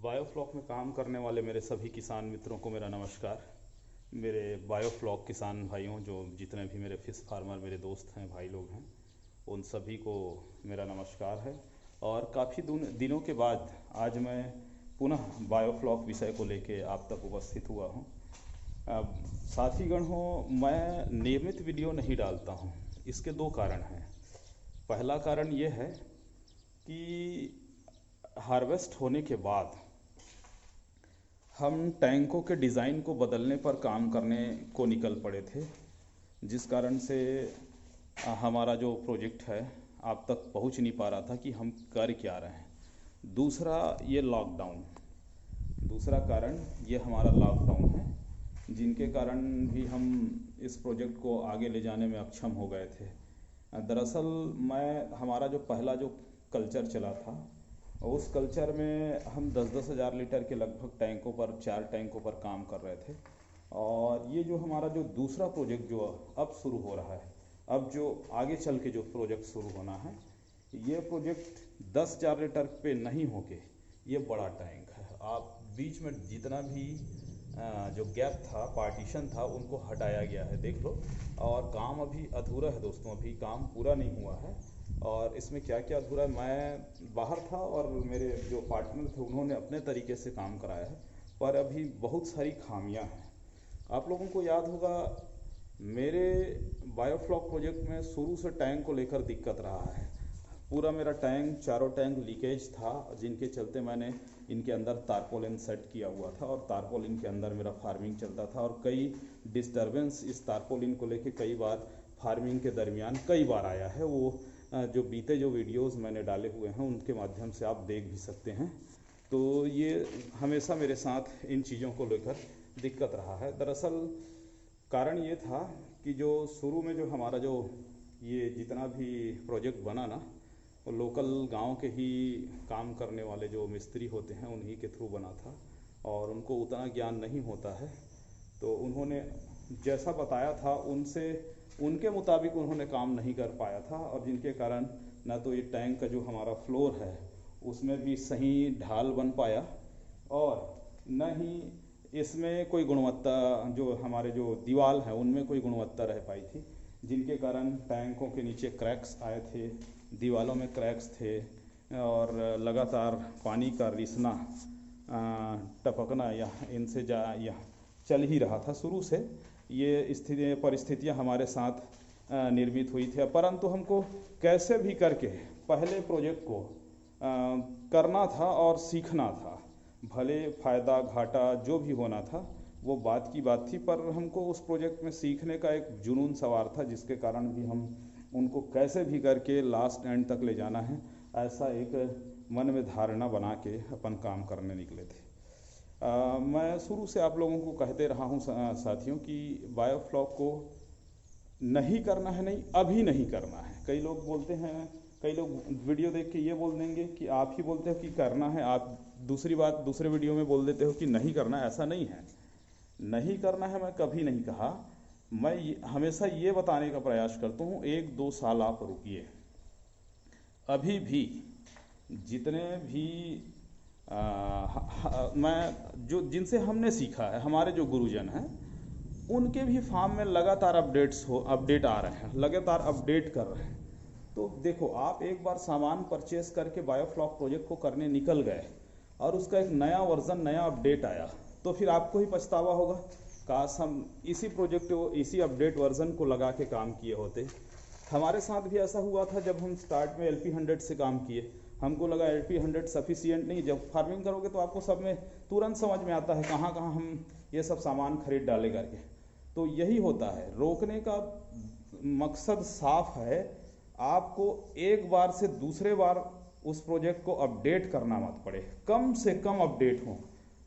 Biofloc में काम करने वाले मेरे सभी किसान मित्रों को मेरा नमस्कार। मेरे बायोफ्लॉक किसान भाइयों, जो जितने भी मेरे फिश फार्मर मेरे दोस्त हैं, भाई लोग हैं, उन सभी को मेरा नमस्कार है। और काफ़ी दिनों के बाद आज मैं पुनः बायोफ्लॉक विषय को लेके आप तक उपस्थित हुआ हूँ। अब साथीगण हो, मैं नियमित वीडियो नहीं डालता हूँ। इसके दो कारण हैं। पहला कारण ये है कि हार्वेस्ट होने के बाद हम टैंकों के डिज़ाइन को बदलने पर काम करने को निकल पड़े थे, जिस कारण से हमारा जो प्रोजेक्ट है आप तक पहुंच नहीं पा रहा था कि हम कर क्या रहे हैं। दूसरा ये लॉकडाउन, दूसरा कारण ये हमारा लॉकडाउन है, जिनके कारण भी हम इस प्रोजेक्ट को आगे ले जाने में अक्षम हो गए थे। दरअसल हमारा जो पहला जो कल्चर चला था, उस कल्चर में हम 10-10 हज़ार लीटर के लगभग टैंकों पर, 4 टैंकों पर काम कर रहे थे। और ये जो हमारा जो दूसरा प्रोजेक्ट जो अब शुरू हो रहा है, अब जो आगे चल के जो प्रोजेक्ट शुरू होना है, ये प्रोजेक्ट 10,000 लीटर पे नहीं होके ये बड़ा टैंक है। आप बीच में जितना भी जो गैप था, पार्टीशन था, उनको हटाया गया है, देख लो। और काम अभी अधूरा है दोस्तों, अभी काम पूरा नहीं हुआ है। और इसमें क्या क्या अधूरा है, मैं बाहर था और मेरे जो पार्टनर थे उन्होंने अपने तरीके से काम कराया है, पर अभी बहुत सारी खामियां हैं। आप लोगों को याद होगा, मेरे बायोफ्लॉक प्रोजेक्ट में शुरू से टैंक को लेकर दिक्कत रहा है। पूरा मेरा टैंक, चारों टैंक लीकेज था, जिनके चलते मैंने इनके अंदर तारपोलिन सेट किया हुआ था और तारपोलिन के अंदर मेरा फार्मिंग चलता था। और कई डिस्टर्बेंस इस तारपोलिन को लेके कई बार फार्मिंग के दरमियान कई बार आया है। वो जो बीते जो वीडियोस मैंने डाले हुए हैं उनके माध्यम से आप देख भी सकते हैं। तो ये हमेशा मेरे साथ इन चीज़ों को लेकर दिक्कत रहा है। दरअसल कारण ये था कि जो शुरू में जो हमारा जो ये जितना भी प्रोजेक्ट बना ना, वो लोकल गांव के ही काम करने वाले जो मिस्त्री होते हैं उन्हीं के थ्रू बना था, और उनको उतना ज्ञान नहीं होता है। तो उन्होंने जैसा बताया था उनके मुताबिक उन्होंने काम नहीं कर पाया था, और जिनके कारण ना तो ये टैंक का जो हमारा फ्लोर है उसमें भी सही ढाल बन पाया, और न ही इसमें कोई गुणवत्ता, जो हमारे जो दीवार है उनमें कोई गुणवत्ता रह पाई थी, जिनके कारण टैंकों के नीचे क्रैक्स आए थे, दीवारों में क्रैक्स थे, और लगातार पानी का रिसना, टपकना या इनसे या चल ही रहा था। शुरू से ये परिस्थितियां हमारे साथ निर्मित हुई थी, परंतु हमको कैसे भी करके पहले प्रोजेक्ट को करना था और सीखना था। भले फ़ायदा घाटा जो भी होना था वो बात की बात थी, पर हमको उस प्रोजेक्ट में सीखने का एक जुनून सवार था, जिसके कारण भी हम उनको कैसे भी करके लास्ट एंड तक ले जाना है, ऐसा एक मन में धारणा बना के अपन काम करने निकले थे। मैं शुरू से आप लोगों को कहते रहा हूँ साथियों कि बायोफ्लॉक को नहीं करना है, नहीं अभी नहीं करना है। कई लोग बोलते हैं, कई लोग वीडियो देख के ये बोल देंगे कि आप ही बोलते हो कि करना है, आप दूसरी बात दूसरे वीडियो में बोल देते हो कि नहीं करना है। ऐसा नहीं है, नहीं करना है मैं कभी नहीं कहा। मैं हमेशा ये बताने का प्रयास करता हूँ, 1-2 साल आप रुकिए। अभी भी जितने भी मैं जो जिनसे हमने सीखा है, हमारे जो गुरुजन हैं, उनके भी फार्म में लगातार अपडेट आ रहे हैं, लगातार अपडेट कर रहे हैं। तो देखो, आप एक बार सामान परचेस करके बायोफ्लॉक प्रोजेक्ट को करने निकल गए और उसका एक नया वर्जन, नया अपडेट आया, तो फिर आपको ही पछतावा होगा, काश हम इसी प्रोजेक्ट को, इसी अपडेट वर्जन को लगा के काम किए होते। हमारे साथ भी ऐसा हुआ था जब हम स्टार्ट में LP100 से काम किए। हमको लगा LP100 सफिशिएंट नहीं। जब फार्मिंग करोगे तो आपको सब में तुरंत समझ में आता है कहाँ कहाँ हम ये सब सामान खरीद डाले करके। तो यही होता है, रोकने का मकसद साफ है, आपको एक बार से दूसरे बार उस प्रोजेक्ट को अपडेट करना मत पड़े, कम से कम अपडेट हो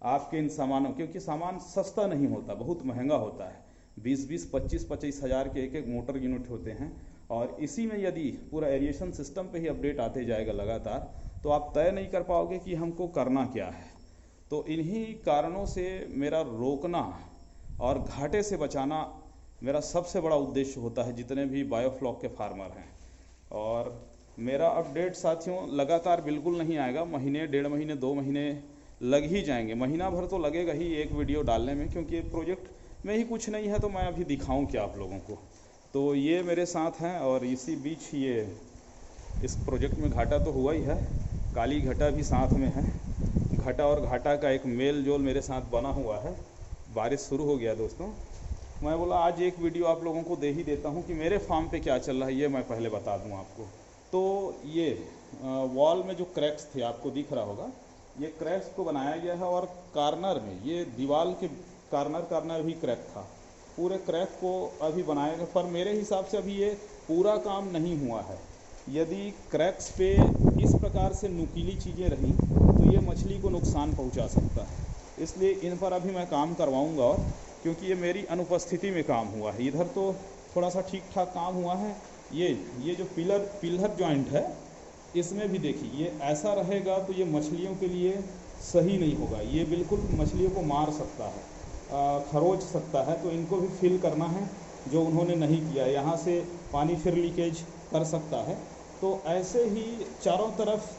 आपके इन सामानों, क्योंकि सामान सस्ता नहीं होता, बहुत महंगा होता है। 20-20, 25-25 हज़ार के एक मोटर यूनिट होते हैं, और इसी में यदि पूरा एरिएशन सिस्टम पे ही अपडेट आते जाएगा लगातार, तो आप तय नहीं कर पाओगे कि हमको करना क्या है। तो इन्हीं कारणों से मेरा रोकना और घाटे से बचाना मेरा सबसे बड़ा उद्देश्य होता है, जितने भी बायोफ्लॉक के फार्मर हैं। और मेरा अपडेट साथियों लगातार बिल्कुल नहीं आएगा, महीने, 1.5 महीने, 2 महीने लग ही जाएंगे, महीना भर तो लगेगा ही एक वीडियो डालने में, क्योंकि प्रोजेक्ट में ही कुछ नहीं है तो मैं अभी दिखाऊं क्या आप लोगों को। तो ये मेरे साथ हैं और इसी बीच ये इस प्रोजेक्ट में घाटा तो हुआ ही है, काली घटा भी साथ में है। घटा और घाटा का एक मेल जोल मेरे साथ बना हुआ है। बारिश शुरू हो गया दोस्तों, मैं बोला आज एक वीडियो आप लोगों को दे ही देता हूँ कि मेरे फार्म पे क्या चल रहा है, ये मैं पहले बता दूँ आपको। तो ये वॉल में जो क्रैक्स थे आपको दिख रहा होगा, ये क्रैक्स को बनाया गया है और कार्नर में ये दीवार के कार्नर भी क्रैक था, पूरे क्रैक को अभी बनाया गया। पर मेरे हिसाब से अभी ये पूरा काम नहीं हुआ है। यदि क्रैक्स पे इस प्रकार से नुकीली चीज़ें रहीं तो ये मछली को नुकसान पहुंचा सकता है, इसलिए इन पर अभी मैं काम करवाऊंगा। और क्योंकि ये मेरी अनुपस्थिति में काम हुआ है, इधर तो थोड़ा सा ठीक ठाक काम हुआ है। ये जो पिलर जॉइंट है इसमें भी देखिए, ये ऐसा रहेगा तो ये मछलियों के लिए सही नहीं होगा, ये बिल्कुल मछलियों को मार सकता है, खरोच सकता है। तो इनको भी फिल करना है, जो उन्होंने नहीं किया। यहाँ से पानी फिर लीकेज कर सकता है। तो ऐसे ही चारों तरफ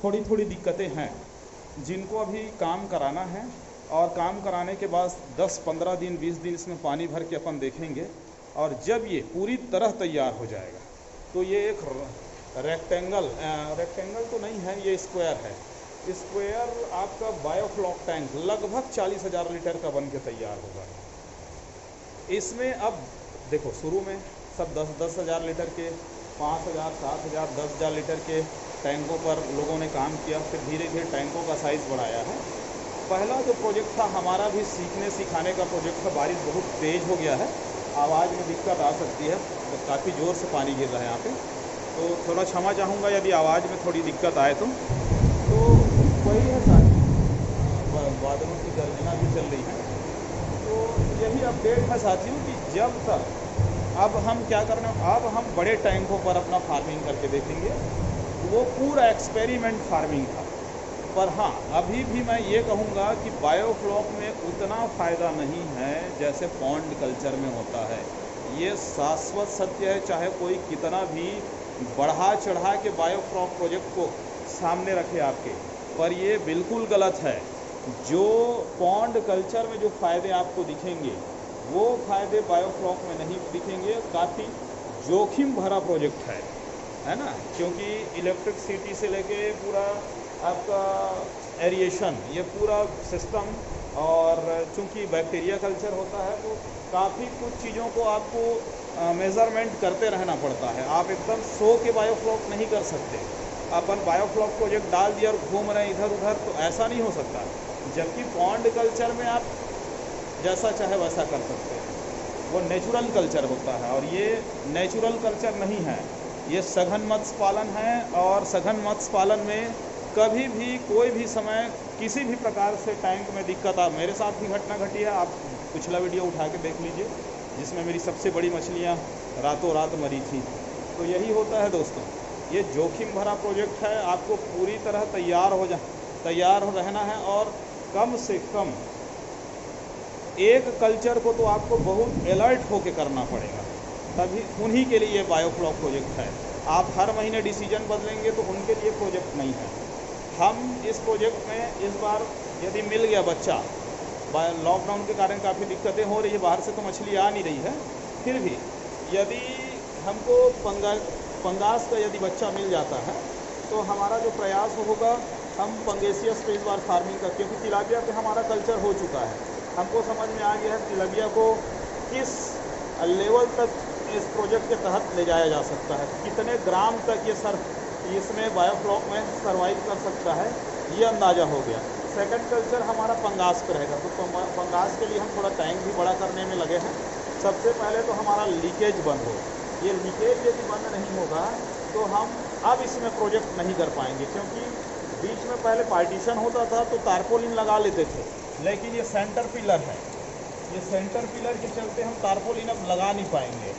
थोड़ी थोड़ी दिक्कतें हैं जिनको अभी काम कराना है, और काम कराने के बाद 10-15 दिन 20 दिन इसमें पानी भर के अपन देखेंगे। और जब ये पूरी तरह तैयार हो जाएगा तो ये एक रेक्टेंगल तो नहीं है, ये स्क्वायर है। स्क्वायर आपका बायोफ्लॉक टैंक लगभग 40,000 लीटर का बन के तैयार होगा। इसमें अब देखो शुरू में सब 10-10 हज़ार लीटर के, 5,000, 7,000, 10,000 लीटर के टैंकों पर लोगों ने काम किया। फिर धीरे धीरे टैंकों का साइज़ बढ़ाया है। पहला जो प्रोजेक्ट था हमारा भी सीखने सिखाने का प्रोजेक्ट था। बारिश बहुत तेज़ हो गया है, आवाज़ में दिक्कत आ सकती है, तो काफ़ी ज़ोर से पानी गिर रहा है यहाँ पे, तो थोड़ा क्षमा चाहूँगा यदि आवाज़ में थोड़ी दिक्कत आए। तो वही है साथी, बादलों की गर्जना भी चल रही है। तो यही अपडेट है साथियों कि जब तक अब हम क्या करना, अब हम बड़े टैंकों पर अपना फार्मिंग करके देखेंगे। वो पूरा एक्सपेरिमेंट फार्मिंग था। पर हाँ, अभी भी मैं ये कहूँगा कि बायोफ्लॉक में उतना फ़ायदा नहीं है जैसे पॉन्ड कल्चर में होता है। ये शाश्वत सत्य है, चाहे कोई कितना भी बढ़ा चढ़ा के बायोफ्लॉक प्रोजेक्ट को सामने रखे आपके, पर ये बिल्कुल गलत है। जो पॉन्ड कल्चर में जो फ़ायदे आपको दिखेंगे वो फ़ायदे बायोफ्लॉक में नहीं दिखेंगे। काफ़ी जोखिम भरा प्रोजेक्ट है ना, क्योंकि इलेक्ट्रिसिटी से लेके पूरा आपका एरिएशन, ये पूरा सिस्टम, और चूंकि बैक्टीरिया कल्चर होता है तो काफ़ी कुछ चीज़ों को आपको मेज़रमेंट करते रहना पड़ता है। आप एकदम सो के बायोफ्लॉक नहीं कर सकते। अपन बायोफ्लॉक प्रोजेक्ट डाल दिया और घूम रहे हैं इधर उधर, तो ऐसा नहीं हो सकता। जबकि पॉन्ड कल्चर में आप जैसा चाहे वैसा कर सकते हैं, वो नेचुरल कल्चर होता है। और ये नेचुरल कल्चर नहीं है, ये सघन मत्स्य पालन है। और सघन मत्स्य पालन में कभी भी कोई भी समय किसी भी प्रकार से टैंक में दिक्कत आ, मेरे साथ भी घटना घटी है। आप पिछला वीडियो उठा के देख लीजिए, जिसमें मेरी सबसे बड़ी मछलियाँ रातों रात मरी थी। तो यही होता है दोस्तों, ये जोखिम भरा प्रोजेक्ट है। आपको पूरी तरह तैयार हो रहना है, और कम से कम एक कल्चर को तो आपको बहुत अलर्ट होके करना पड़ेगा, तभी उन्हीं के लिए बायोफ्लॉक प्रोजेक्ट है। आप हर महीने डिसीजन बदलेंगे तो उनके लिए प्रोजेक्ट नहीं है। हम इस प्रोजेक्ट में इस बार यदि मिल गया बच्चा, लॉकडाउन के कारण काफ़ी दिक्कतें हो रही है, बाहर से तो मछली आ नहीं रही है, फिर भी यदि हमको पंगास का यदि बच्चा मिल जाता है तो हमारा जो प्रयास होगा, हम पंगेसियस पे इस बार फार्मिंग करके, क्योंकि तिलापिया पे हमारा कल्चर हो चुका है। हमको समझ में आ गया है तिलापिया को किस लेवल तक इस प्रोजेक्ट के तहत ले जाया जा सकता है, कितने ग्राम तक ये इसमें बायोफ्लॉक में सर्वाइव कर सकता है, ये अंदाज़ा हो गया। सेकंड कल्चर हमारा पंगास पे रहेगा, तो पंगास के लिए हम थोड़ा टैंक भी बड़ा करने में लगे हैं। सबसे पहले तो हमारा लीकेज बंद हो। ये लीकेज यदि बंद नहीं होगा तो हम अब इसमें प्रोजेक्ट नहीं कर पाएंगे, क्योंकि बीच में पहले पार्टीशन होता था तो तारपोलिन लगा लेते थे, लेकिन ये सेंटर पिलर है, ये सेंटर पिलर के चलते हम तारपोलिन अब लगा नहीं पाएंगे,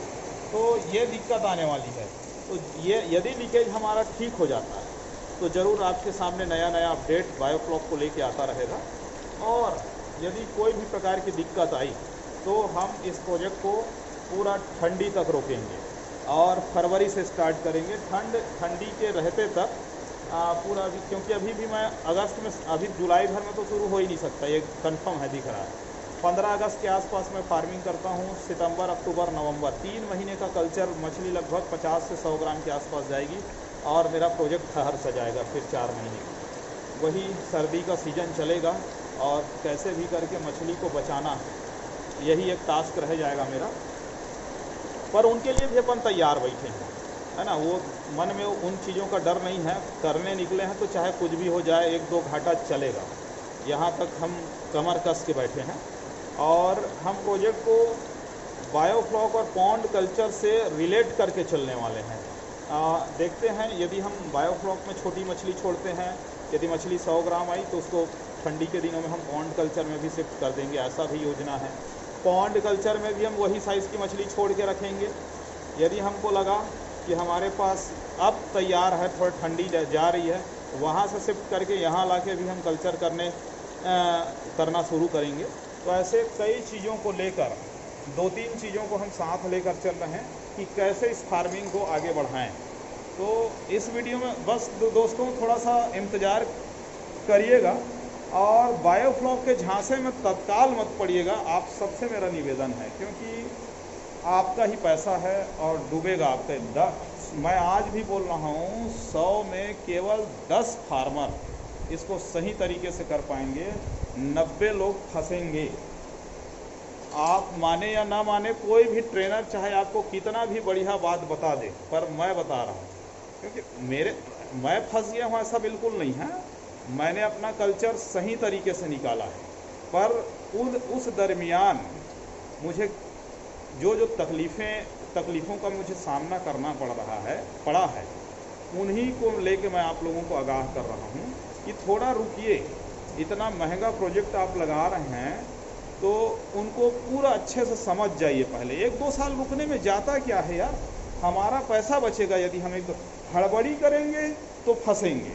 तो ये दिक्कत आने वाली है। तो ये यदि लीकेज हमारा ठीक हो जाता है तो ज़रूर आपके सामने नया नया अपडेट बायोफ्लॉक को लेके आता रहेगा। और यदि कोई भी प्रकार की दिक्कत आई तो हम इस प्रोजेक्ट को पूरा ठंडी तक रोकेंगे और फरवरी से स्टार्ट करेंगे। ठंडी के रहते तक पूरा अभी, क्योंकि अभी भी मैं अगस्त में, अभी जुलाई भर में तो शुरू हो ही नहीं सकता, ये कंफर्म है, दिख रहा है। 15 अगस्त के आसपास मैं फार्मिंग करता हूँ। सितंबर, अक्टूबर, नवंबर 3 महीने का कल्चर मछली लगभग 50 से 100 ग्राम के आसपास जाएगी और मेरा प्रोजेक्ट ठहर सा जाएगा फिर 4 महीने। वही सर्दी का सीज़न चलेगा और कैसे भी करके मछली को बचाना, यही एक टास्क रह जाएगा मेरा। पर उनके लिए भी अपन तैयार बैठे हैं, है ना। वो मन में उन चीज़ों का डर नहीं है, करने निकले हैं तो चाहे कुछ भी हो जाए, 1-2 घाटा चलेगा, यहाँ तक हम कमर कस के बैठे हैं। और हम प्रोजेक्ट को बायोफ्लॉक और पॉन्ड कल्चर से रिलेट करके चलने वाले हैं। देखते हैं, यदि हम बायोफ्लॉक में छोटी मछली छोड़ते हैं, यदि मछली 100 ग्राम आई तो उसको ठंडी के दिनों में हम पॉन्ड कल्चर में भी शिफ्ट कर देंगे, ऐसा भी योजना है। पॉन्ड कल्चर में भी हम वही साइज़ की मछली छोड़ के रखेंगे। यदि हमको लगा कि हमारे पास अब तैयार है, थोड़ी ठंडी जा रही है, वहाँ से शिफ्ट करके यहाँ लाके भी हम कल्चर करना शुरू करेंगे। तो ऐसे कई चीज़ों को लेकर, 2-3 चीज़ों को हम साथ लेकर चल रहे हैं कि कैसे इस फार्मिंग को आगे बढ़ाएं। तो इस वीडियो में बस दोस्तों थोड़ा सा इंतज़ार करिएगा और बायोफ्लॉक के झांसे में तत्काल मत पड़िएगा, आप सबसे मेरा निवेदन है, क्योंकि आपका ही पैसा है और डूबेगा आपका। मैं आज भी बोल रहा हूँ, 100 में केवल 10 फार्मर इसको सही तरीके से कर पाएंगे, 90 लोग फंसेंगे। आप माने या ना माने, कोई भी ट्रेनर चाहे आपको कितना भी बढ़िया बात बता दे, पर मैं बता रहा हूँ, क्योंकि मैं फंस गया हूँ ऐसा बिल्कुल नहीं है। मैंने अपना कल्चर सही तरीके से निकाला है, पर उस दरमियान मुझे जो तकलीफ़ों का मुझे सामना करना पड़ा है, उन्हीं को लेके मैं आप लोगों को आगाह कर रहा हूँ कि थोड़ा रुकिए। इतना महंगा प्रोजेक्ट आप लगा रहे हैं तो उनको पूरा अच्छे से समझ जाइए पहले। 1-2 साल रुकने में जाता क्या है यार, हमारा पैसा बचेगा। यदि हम एक हड़बड़ी करेंगे तो फंसेंगे,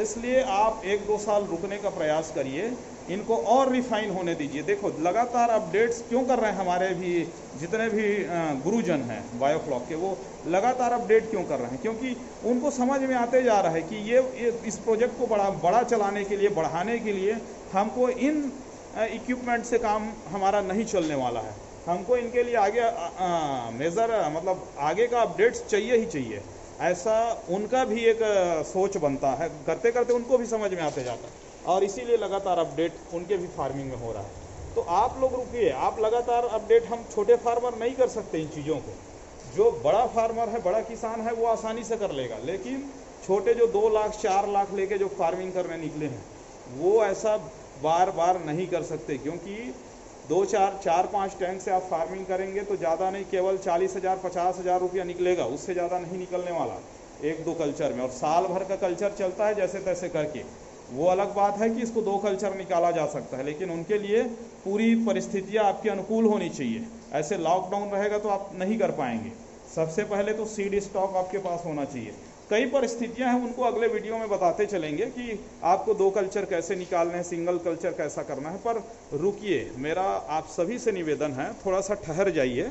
इसलिए आप 1-2 साल रुकने का प्रयास करिए, इनको और रिफाइन होने दीजिए। देखो लगातार अपडेट्स क्यों कर रहे हैं हमारे भी जितने भी गुरुजन हैं बायोफ्लॉक के, वो लगातार अपडेट क्यों कर रहे हैं, क्योंकि उनको समझ में आते जा रहा है कि ये इस प्रोजेक्ट को बड़ा चलाने के लिए, बढ़ाने के लिए हमको इन इक्विपमेंट से काम हमारा नहीं चलने वाला है। हमको इनके लिए आगे मतलब आगे का अपडेट्स चाहिए ही चाहिए, ऐसा उनका भी एक सोच बनता है। करते करते उनको भी समझ में आते जाता है और इसीलिए लगातार अपडेट उनके भी फार्मिंग में हो रहा है। तो आप लोग रुकिए, आप लगातार अपडेट, हम छोटे फार्मर नहीं कर सकते इन चीज़ों को। जो बड़ा फार्मर है, बड़ा किसान है, वो आसानी से कर लेगा, लेकिन छोटे जो 2 लाख 4 लाख लेके जो फार्मिंग करने निकले हैं, वो ऐसा बार बार नहीं कर सकते, क्योंकि 4-5 टैंक से आप फार्मिंग करेंगे तो ज़्यादा नहीं, केवल 40,000 50,000 रुपया निकलेगा, उससे ज़्यादा नहीं निकलने वाला 1-2 कल्चर में। और साल भर का कल्चर चलता है जैसे तैसे करके। वो अलग बात है कि इसको 2 कल्चर निकाला जा सकता है, लेकिन उनके लिए पूरी परिस्थितियाँ आपके अनुकूल होनी चाहिए। ऐसे लॉकडाउन रहेगा तो आप नहीं कर पाएंगे। सबसे पहले तो सीड स्टॉक आपके पास होना चाहिए। कई परिस्थितियां हैं, उनको अगले वीडियो में बताते चलेंगे कि आपको 2 कल्चर कैसे निकालने हैं, सिंगल कल्चर कैसा करना है। पर रुकिए, मेरा आप सभी से निवेदन है, थोड़ा सा ठहर जाइए।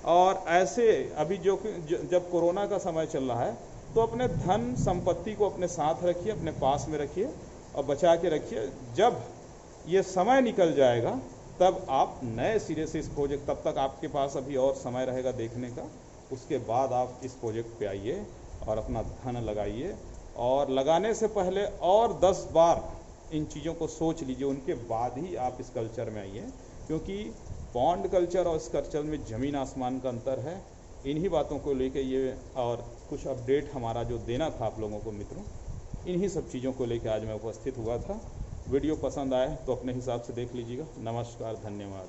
और ऐसे अभी जब कोरोना का समय चल रहा है, तो अपने धन संपत्ति को अपने साथ रखिए, अपने पास में रखिए और बचा के रखिए। जब ये समय निकल जाएगा तब आप नए सिरे से इस प्रोजेक्ट, तब तक आपके पास अभी और समय रहेगा देखने का, उसके बाद आप इस प्रोजेक्ट पे आइए और अपना धन लगाइए। और लगाने से पहले और 10 बार इन चीज़ों को सोच लीजिए, उनके बाद ही आप इस कल्चर में आइए, क्योंकि पॉन्ड कल्चर और इस कल्चर में ज़मीन आसमान का अंतर है। इन्हीं बातों को लेके ये और कुछ अपडेट हमारा जो देना था आप लोगों को मित्रों, इन्हीं सब चीज़ों को लेकर आज मैं उपस्थित हुआ था। वीडियो पसंद आए तो अपने हिसाब से देख लीजिएगा। नमस्कार, धन्यवाद।